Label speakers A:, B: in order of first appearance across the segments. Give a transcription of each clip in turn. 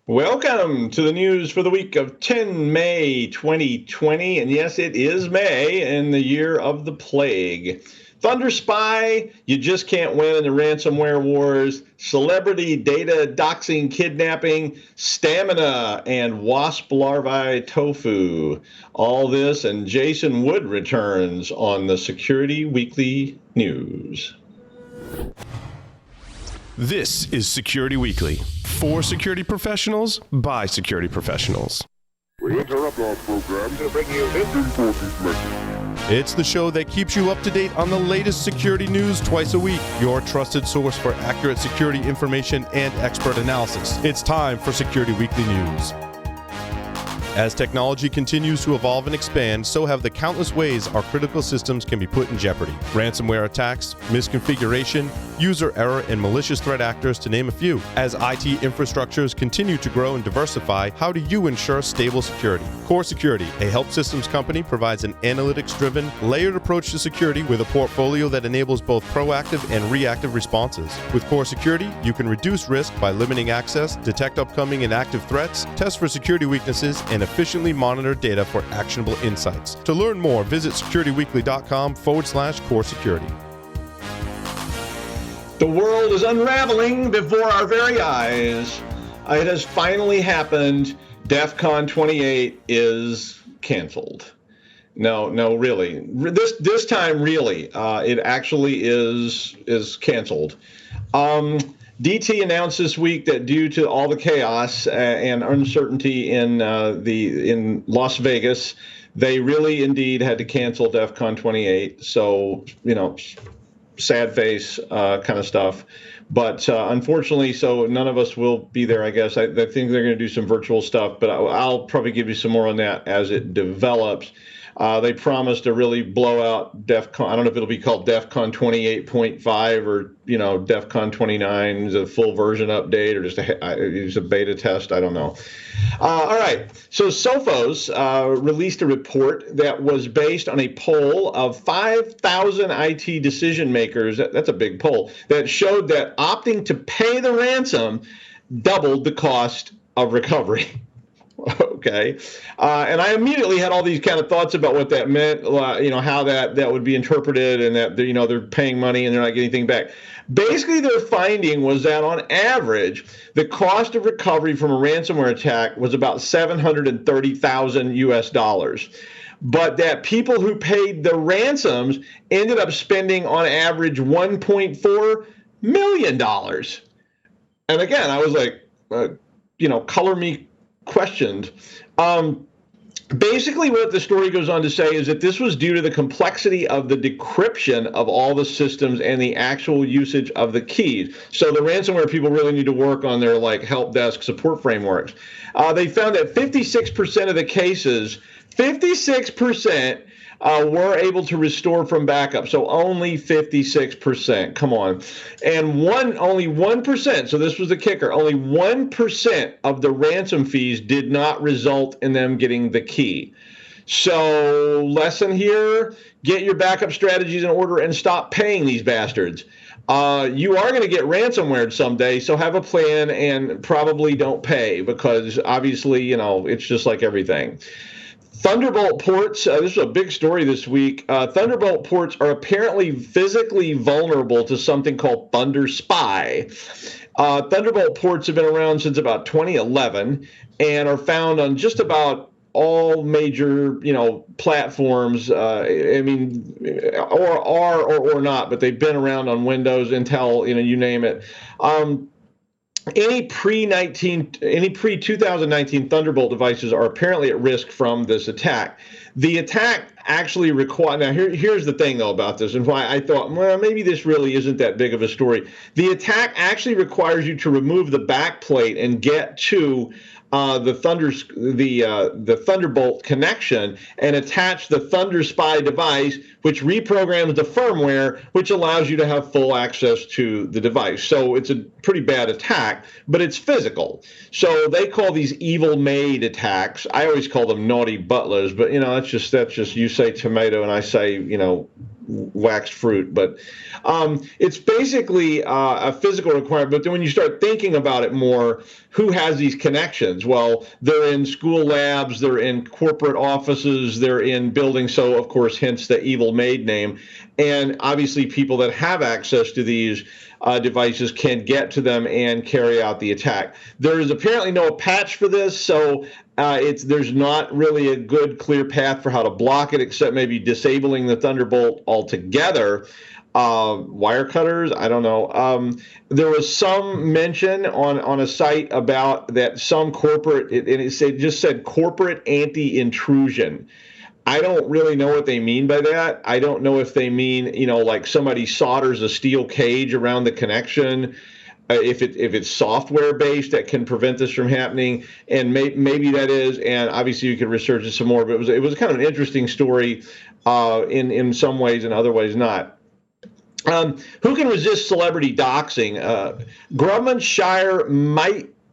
A: Welcome to the news for the week of 10 May 2020. And yes, it is May in the year of the plague. ThunderSpy, you just can't win in the ransomware wars. Celebrity data doxing, kidnapping, stamina, and wasp larvae tofu. All this, and Jason Wood returns on the Security Weekly News.
B: This is Security Weekly, for security professionals, by security professionals.
C: We interrupt our program to bring you this important message.
B: It's the show that keeps you up to date on the latest security news twice a week, your trusted source for accurate security information and expert analysis. It's time for Security Weekly News. As technology continues to evolve and expand, so have the countless ways our critical systems can be put in jeopardy. Ransomware attacks, misconfiguration, user error, and malicious threat actors, to name a few. As IT infrastructures continue to grow and diversify, how do you ensure stable security? Core Security, a HelpSystems company, provides an analytics-driven, layered approach to security with a portfolio that enables both proactive and reactive responses. With Core Security, you can reduce risk by limiting access, detect upcoming and active threats, test for security weaknesses, and efficiently monitor data for actionable insights. To learn more, visit securityweekly.com/core security.
A: The world is unraveling before our very eyes. It has finally happened. DEFCON 28 is canceled. No, really. This time, really, it actually is canceled. DT announced this week that due to all the chaos and uncertainty in Las Vegas, they really indeed had to cancel DEFCON 28. So, sad face kind of stuff. But unfortunately, so none of us will be there, I guess. I think they're going to do some virtual stuff, but I'll probably give you some more on that as it develops. They promised to really blow out DEFCON. I don't know if it'll be called DEFCON 28.5 or, DEFCON 29 is a full version update or just a beta test. I don't know. All right. So Sophos released a report that was based on a poll of 5,000 IT decision makers. That's a big poll that showed that opting to pay the ransom doubled the cost of recovery. Okay. And I immediately had all these kind of thoughts about what that meant, how that would be interpreted and that, they're paying money and they're not getting anything back. Basically, their finding was that on average, the cost of recovery from a ransomware attack was about $730,000 US. But that people who paid the ransoms ended up spending on average $1.4 million. And again, I was like, color me questioned. Basically, what the story goes on to say is that this was due to the complexity of the decryption of all the systems and the actual usage of the keys. So the ransomware people really need to work on their help desk support frameworks. They found that 56% of the cases, 56% were able to restore from backup. So only 56%. Come on. And only 1%, so this was the kicker, only 1% of the ransom fees did not result in them getting the key. So lesson here, get your backup strategies in order and stop paying these bastards. You are going to get ransomware someday, so have a plan and probably don't pay because obviously, it's just like everything. Thunderbolt ports, this is a big story this week. Thunderbolt ports are apparently physically vulnerable to something called ThunderSpy. Thunderbolt ports have been around since about 2011 and are found on just about all major, platforms. Or not, but they've been around on Windows, Intel, you name it. Any pre-2019 Thunderbolt devices are apparently at risk from this attack. The attack actually requires, now here's the thing though about this and why I thought, well, maybe this really isn't that big of a story. The attack actually requires you to remove the backplate and get to the Thunderbolt connection and attach the ThunderSpy device, which reprograms the firmware, which allows you to have full access to the device. So it's a pretty bad attack, but it's physical. So they call these evil maid attacks. I always call them naughty butlers, but that's just you say tomato and I say waxed fruit, but it's basically a physical requirement. But then when you start thinking about it more, who has these connections? Well, they're in school labs, they're in corporate offices, they're in buildings. So, of course, hence the evil maid name. And obviously, people that have access to these devices can get to them and carry out the attack. There is apparently no patch for this, so there's not really a good, clear path for how to block it, except maybe disabling the Thunderbolt altogether. Wire cutters, I don't know. There was some mention on a site about that some corporate, and it just said corporate anti-intrusion. I don't really know what they mean by that. I don't know if they mean, like somebody solders a steel cage around the connection. If it's software based, that can prevent this from happening, and maybe that is. And obviously, you could research it some more. But it was kind of an interesting story, in some ways, and other ways not. Who can resist celebrity doxing? Grummanshire,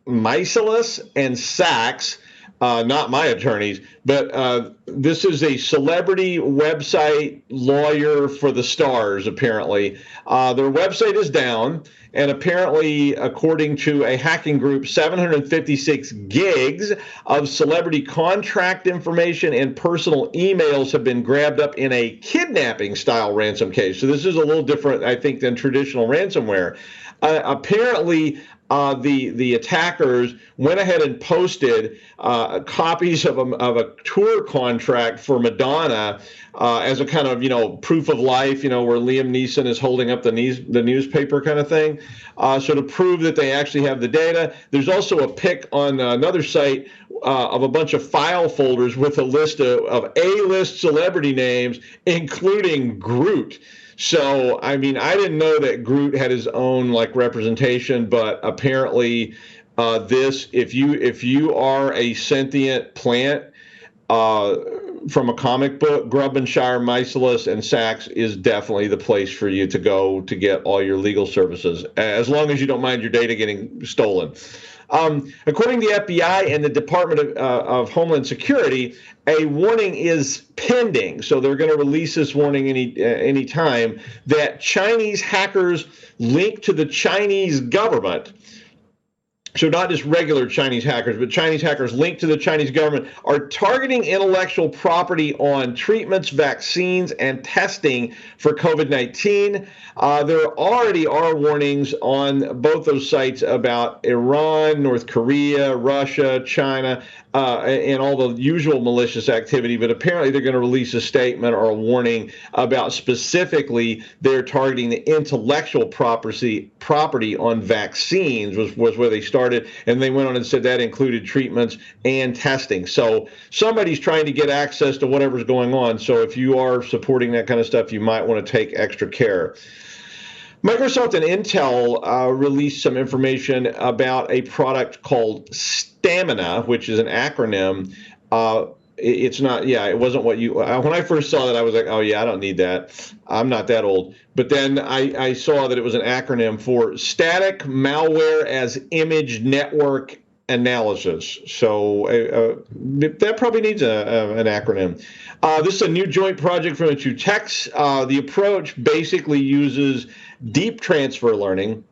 A: Michaelis, and Sachs. Not my attorneys, but this is a celebrity website lawyer for the stars, apparently. Their website is down, and apparently, according to a hacking group, 756 gigs of celebrity contract information and personal emails have been grabbed up in a kidnapping-style ransom case. So this is a little different, I think, than traditional ransomware. Apparently, the attackers went ahead and posted copies of a tour contract for Madonna as a kind of, proof of life, where Liam Neeson is holding up the newspaper kind of thing. So to prove that they actually have the data. There's also a pic on another site of a bunch of file folders with a list of A-list celebrity names, including Groot. So, I mean, I didn't know that Groot had his own representation, but apparently if you are a sentient plant from a comic book, Grummanshire, Michaelis, and Sachs is definitely the place for you to go to get all your legal services, as long as you don't mind your data getting stolen. According to the FBI and the Department of Homeland Security, a warning is pending. So they're going to release this warning any time that Chinese hackers linked to the Chinese government. So not just regular Chinese hackers, but Chinese hackers linked to the Chinese government are targeting intellectual property on treatments, vaccines, and testing for COVID-19. There already are warnings on both those sites about Iran, North Korea, Russia, China, and all the usual malicious activity. But apparently they're going to release a statement or a warning about specifically they're targeting the intellectual property on vaccines was where they started. And they went on and said that included treatments and testing. So somebody's trying to get access to whatever's going on. So if you are supporting that kind of stuff, you might want to take extra care. Microsoft and Intel released some information about a product called Stamina, which is an acronym. It's not, it wasn't what you, when I first saw that, I was like, oh yeah, I don't need that. I'm not that old. But then I saw that it was an acronym for Static Malware as Image Network Analysis. So that probably needs an acronym. This is a new joint project from the two techs. The approach basically uses deep transfer learning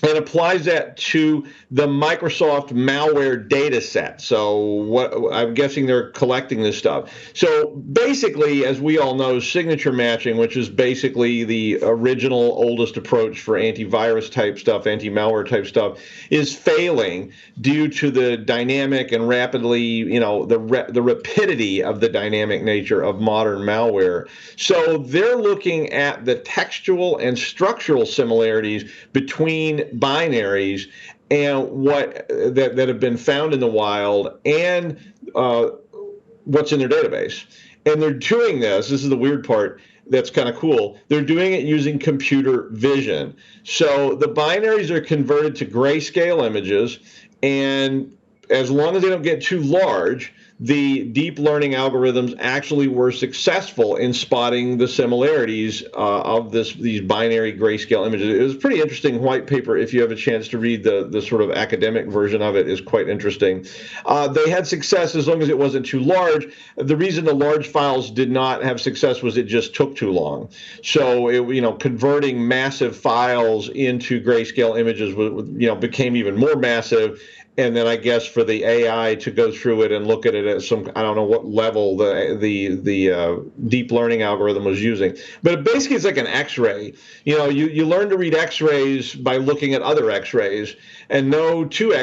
A: and applies that to the Microsoft malware data set. So what I'm guessing they're collecting this stuff. So basically, as we all know, signature matching, which is basically the original oldest approach for antivirus type stuff, anti-malware type stuff, is failing due to the dynamic and rapidly, the rapidity of the dynamic nature of modern malware. So they're looking at the textual and structural similarities between binaries and what that have been found in the wild and what's in their database. And they're doing this is the weird part that's kind of cool. They're doing it using computer vision. So the binaries are converted to grayscale images, and as long as they don't get too large, the deep learning algorithms actually were successful in spotting the similarities of these binary grayscale images. It was a pretty interesting white paper. If you have a chance to read the sort of academic version of it, is quite interesting. They had success as long as it wasn't too large. The reason the large files did not have success was it just took too long. So converting massive files into grayscale images became even more massive. And then I guess for the AI to go through it and look at it at some, I don't know what level the deep learning algorithm was using, but basically it's like an X-ray. You learn to read X-rays by looking at other X-rays, and no two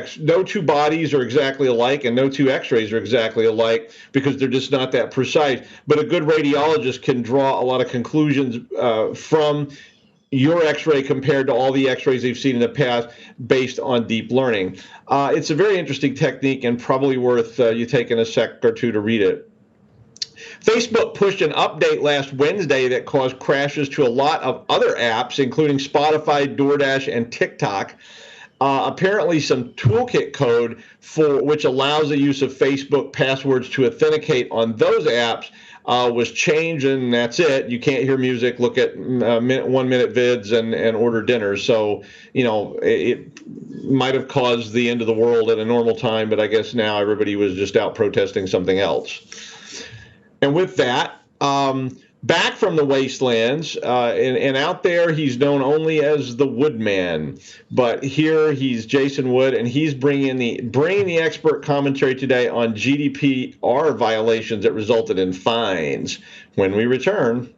A: bodies are exactly alike, and no two X-rays are exactly alike because they're just not that precise. But a good radiologist can draw a lot of conclusions from your X-ray compared to all the X-rays they've seen in the past based on deep learning. It's a very interesting technique and probably worth you taking a sec or two to read it. Facebook pushed an update last Wednesday that caused crashes to a lot of other apps, including Spotify, DoorDash, and TikTok. Apparently some toolkit code which allows the use of Facebook passwords to authenticate on those apps was changed, and that's it. You can't hear music, look at 1-minute vids, and order dinner. So, it might have caused the end of the world at a normal time, but I guess now everybody was just out protesting something else. And with that, back from the wastelands, and out there, he's known only as the Woodman. But here he's Jason Wood, and he's bringing the expert commentary today on GDPR violations that resulted in fines. When we return.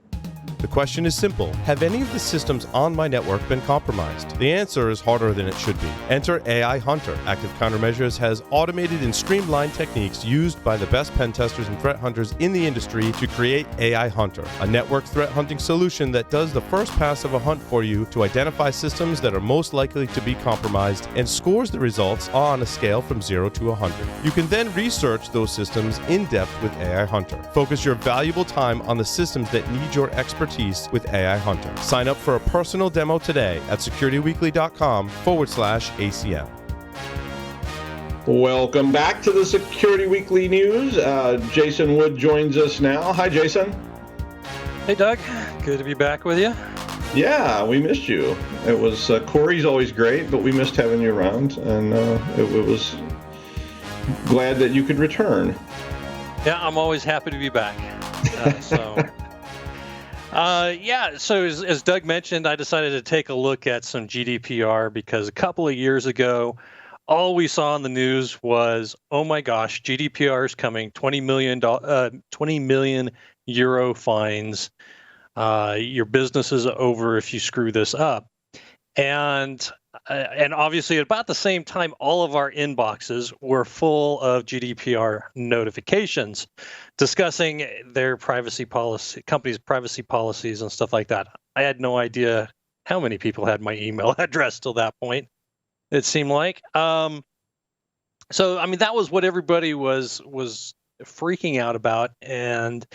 B: The question is simple. Have any of the systems on my network been compromised? The answer is harder than it should be. Enter AI Hunter. Active Countermeasures has automated and streamlined techniques used by the best pen testers and threat hunters in the industry to create AI Hunter, a network threat hunting solution that does the first pass of a hunt for you to identify systems that are most likely to be compromised and scores the results on a scale from 0 to 100. You can then research those systems in depth with AI Hunter. Focus your valuable time on the systems that need your expertise with AI Hunter. Sign up for a personal demo today at securityweekly.com/ACM.
A: Welcome back to the Security Weekly News. Jason Wood joins us now. Hi, Jason.
D: Hey, Doug. Good to be back with you.
A: Yeah, we missed you. It was Corey's always great, but we missed having you around, and it was glad that you could return.
D: Yeah, I'm always happy to be back. So as Doug mentioned, I decided to take a look at some GDPR because a couple of years ago, all we saw in the news was, oh my gosh, GDPR is coming, 20 million euro fines. Your business is over if you screw this up. And obviously, at about the same time, all of our inboxes were full of GDPR notifications discussing their privacy policy, companies' privacy policies and stuff like that. I had no idea how many people had my email address till that point, it seemed like. So, I mean, that was what everybody was freaking out about. And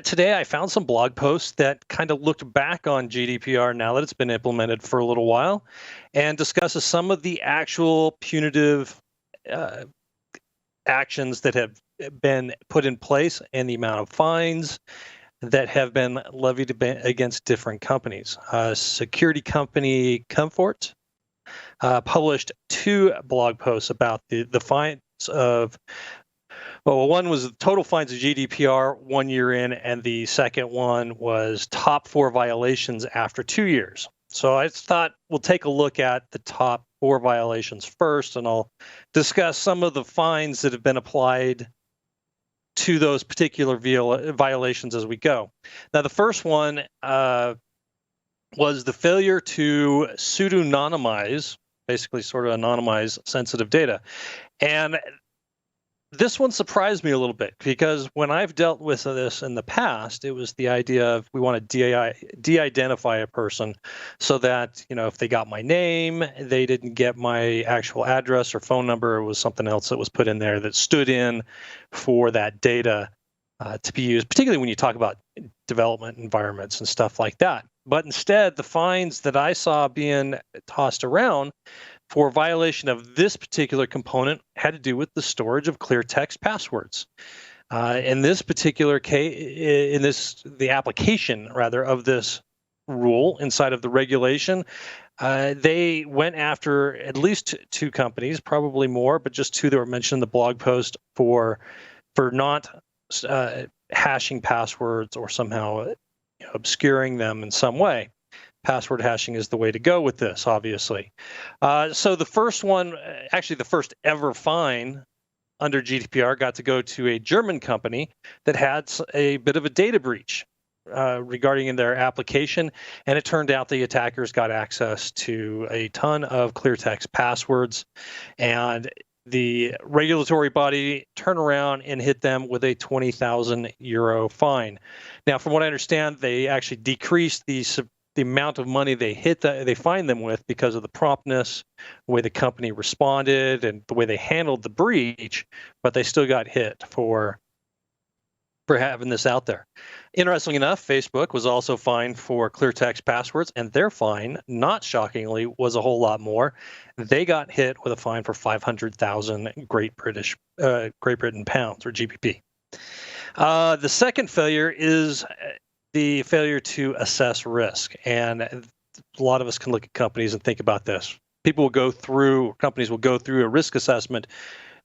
D: today I found some blog posts that kind of looked back on GDPR now that it's been implemented for a little while and discusses some of the actual punitive actions that have been put in place and the amount of fines that have been levied against different companies. Security company Comfort published 2 blog posts about the fines of one was total fines of GDPR 1 year in, and the second one was top 4 violations after 2 years. So I thought we'll take a look at the top 4 violations first, and I'll discuss some of the fines that have been applied to those particular violations as we go. Now, the first one was the failure to pseudonymize, basically sort of anonymize sensitive data. And this one surprised me a little bit because when I've dealt with this in the past, it was the idea of we want to de-identify a person so that, if they got my name, they didn't get my actual address or phone number. It was something else that was put in there that stood in for that data to be used, particularly when you talk about development environments and stuff like that. But instead, the fines that I saw being tossed around for violation of this particular component had to do with the storage of clear text passwords. In this particular case, the application rather of this rule inside of the regulation, they went after at least two companies, probably more, but just two that were mentioned in the blog post for not hashing passwords or somehow obscuring them in some way. Password hashing is the way to go with this, obviously. So the first one, actually the first ever fine under GDPR, got to go to a German company that had a bit of a data breach regarding their application, and it turned out the attackers got access to a ton of clear text passwords, and the regulatory body turned around and hit them with a 20,000 euro fine. Now, from what I understand, they actually decreased the amount of money they fined them with because of the promptness, the way the company responded, and the way they handled the breach, but they still got hit for having this out there. Interestingly enough, Facebook was also fined for clear text passwords, and their fine, not shockingly, was a whole lot more. They got hit with a fine for 500,000 Great Britain pounds, or GBP. The second failure is the failure to assess risk. And a lot of us can look at companies and think about this. Companies will go through a risk assessment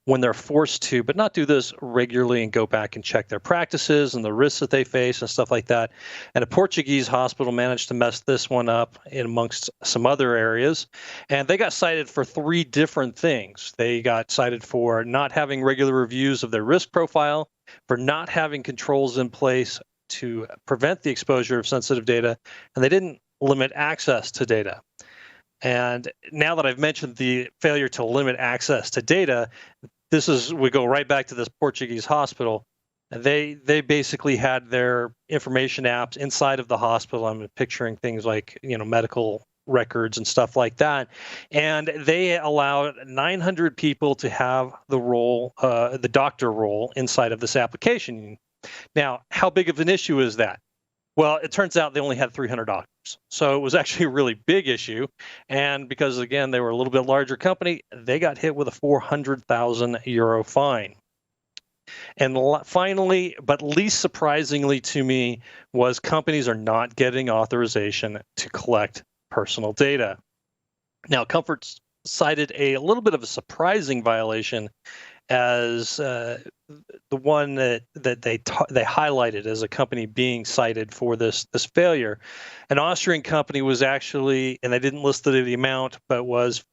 D: when they're forced to, but not do this regularly and go back and check their practices and the risks that they face and stuff like that. And a Portuguese hospital managed to mess this one up in amongst some other areas. And they got cited for 3 different things. They got cited for not having regular reviews of their risk profile, for not having controls in place to prevent the exposure of sensitive data, and they didn't limit access to data. And now that I've mentioned the failure to limit access to data, we go right back to this Portuguese hospital. They basically had their information apps inside of the hospital. I'm picturing things like, medical records and stuff like that. And they allowed 900 people to have the doctor role inside of this application. Now, how big of an issue is that? Well, it turns out they only had 300 doctors. So it was actually a really big issue. And because, again, they were a little bit larger company, they got hit with a 400,000 euro fine. And finally, but least surprisingly to me, was companies are not getting authorization to collect personal data. Now, Comfort cited a little bit of a surprising violation as the one that they highlighted as a company being cited for this failure. An Austrian company was actually, and they didn't list the amount, but was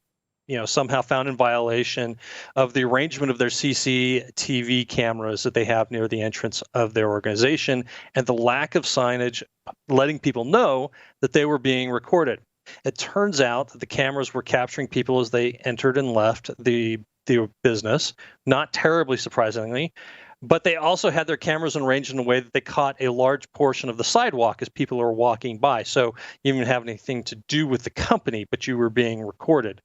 D: somehow found in violation of the arrangement of their CCTV cameras that they have near the entrance of their organization, and the lack of signage letting people know that they were being recorded. It turns out that the cameras were capturing people as they entered and left the business, not terribly surprisingly, but they also had their cameras arranged in a way that they caught a large portion of the sidewalk as people are walking by. So you didn't have anything to do with the company, but you were being recorded.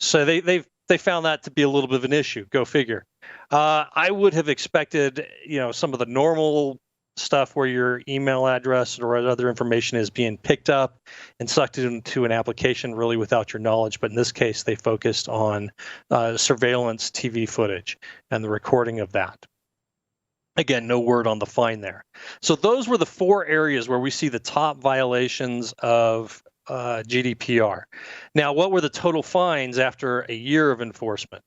D: So they found that to be a little bit of an issue. Go figure. I would have expected, some of the normal stuff where your email address or other information is being picked up and sucked into an application really without your knowledge. But in this case, they focused on surveillance TV footage and the recording of that. Again, no word on the fine there. So those were the 4 areas where we see the top violations of GDPR. Now, what were the total fines after a year of enforcement?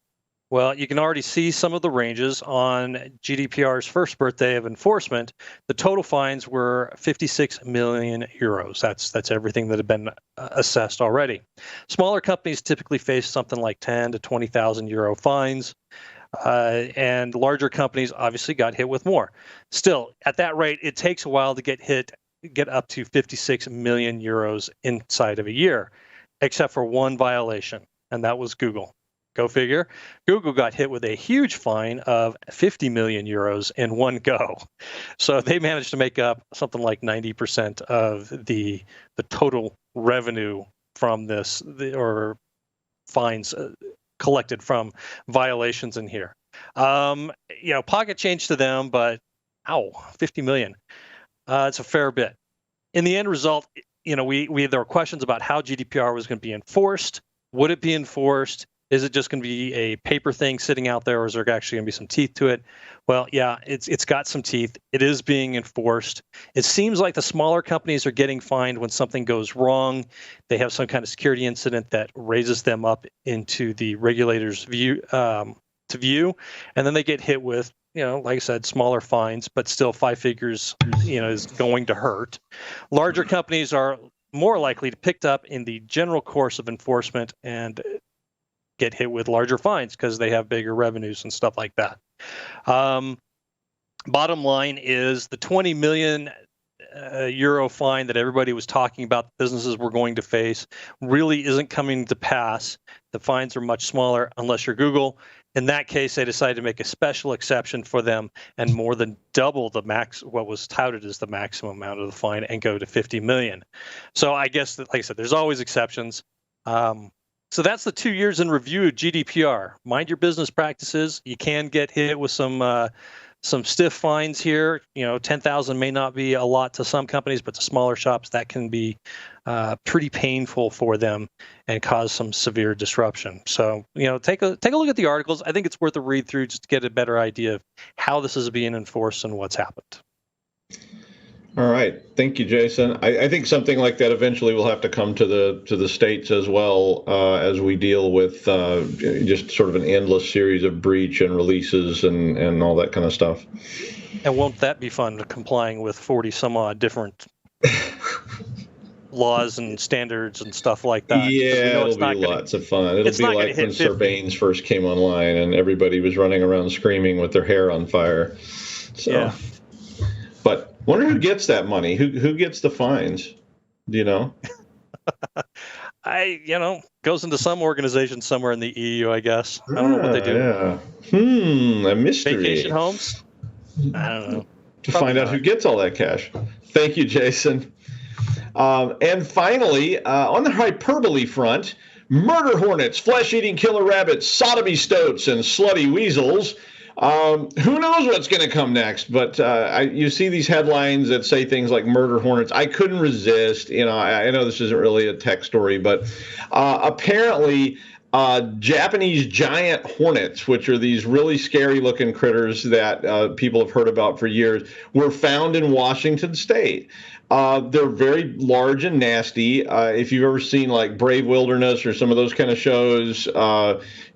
D: Well, you can already see some of the ranges on GDPR's first birthday of enforcement. The total fines were 56 million euros. That's everything that had been assessed already. Smaller companies typically face something like 10 to 20,000 euro fines. And larger companies obviously got hit with more. Still, at that rate, it takes a while to get up to 56 million euros inside of a year, except for one violation, and that was Google. Go figure. Google got hit with a huge fine of 50 million euros in one go. So they managed to make up something like 90% of the total revenue from this, or fines collected from violations in here. Pocket change to them, but 50 million. It's a fair bit. In the end result, there were questions about how GDPR was going to be enforced. Would it be enforced? Is it just going to be a paper thing sitting out there, or is there actually going to be some teeth to it? Well, yeah, it's got some teeth. It is being enforced. It seems like the smaller companies are getting fined when something goes wrong. They have some kind of security incident that raises them up into the regulators' view, and then they get hit with, like I said, smaller fines, but still 5 figures, is going to hurt. Larger companies are more likely to pick up in the general course of enforcement and get hit with larger fines because they have bigger revenues and stuff like that. Bottom line is the 20 million euro fine that everybody was talking about businesses were going to face really isn't coming to pass. The fines are much smaller unless you're Google. In that case, they decided to make a special exception for them and more than double the what was touted as the maximum amount of the fine and go to 50 million. So I guess that, like I said, there's always exceptions. So that's the 2 years in review of GDPR. Mind your business practices. You can get hit with some stiff fines here. 10,000 may not be a lot to some companies, but to smaller shops, that can be pretty painful for them and cause some severe disruption. So, take a look at the articles. I think it's worth a read through just to get a better idea of how this is being enforced and what's happened.
A: All right. Thank you, Jason. I think something like that eventually will have to come to the states as well, as we deal with just sort of an endless series of breach and releases and all that kind of stuff.
D: And won't that be fun, complying with 40 some odd different laws and standards and stuff like that?
A: Yeah, it'll be lots of fun. It'll be like when Sarbanes first came online and everybody was running around screaming with their hair on fire. So, yeah. But wonder who gets that money? Who gets the fines? Do you know?
D: Goes into some organization somewhere in the EU, I guess. I don't know what they do.
A: Yeah. A mystery.
D: Vacation homes? I don't know.
A: To find out who gets all that cash. Thank you, Jason. And finally, on the hyperbole front, murder hornets, flesh-eating killer rabbits, sodomy stoats, and slutty weasels. Who knows what's going to come next? But you see these headlines that say things like murder hornets. I couldn't resist. I know this isn't really a tech story, but apparently Japanese giant hornets, which are these really scary-looking critters that people have heard about for years, were found in Washington State. They're very large and nasty. If you've ever seen like Brave Wilderness or some of those kind of shows,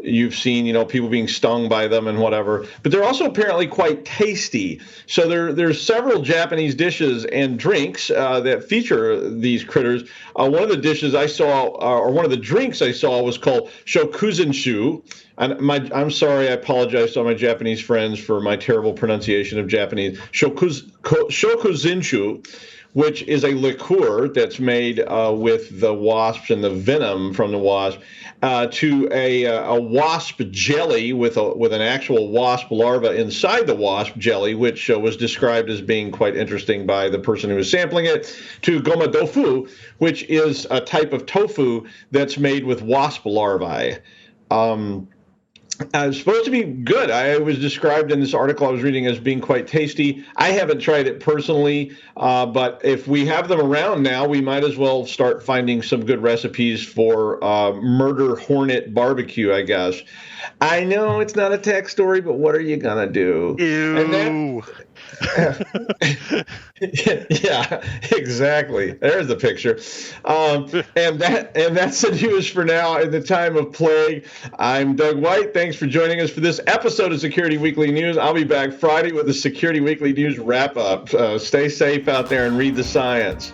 A: you've seen, people being stung by them and whatever. But they're also apparently quite tasty. So there's several Japanese dishes and drinks that feature these critters. One of the dishes I saw, or one of the drinks I saw, was called shokuzinshu. And I'm sorry, I apologize to all my Japanese friends for my terrible pronunciation of Japanese. Shokuzinshu, which is a liqueur that's made with the wasps and the venom from the wasp, to a wasp jelly with an actual wasp larva inside the wasp jelly, which was described as being quite interesting by the person who was sampling it, to goma tofu, which is a type of tofu that's made with wasp larvae. It's supposed to be good. I was described in this article I was reading as being quite tasty. I haven't tried it personally, but if we have them around now, we might as well start finding some good recipes for murder hornet barbecue, I guess. I know it's not a tech story, but what are you going to do?
D: Ew.
A: And then, yeah, exactly. There's the picture. And that's the news for now in the time of plague. I'm Doug White. Thanks for joining us for this episode of Security Weekly News. I'll be back Friday with the Security Weekly News wrap-up. Stay safe out there and read the science.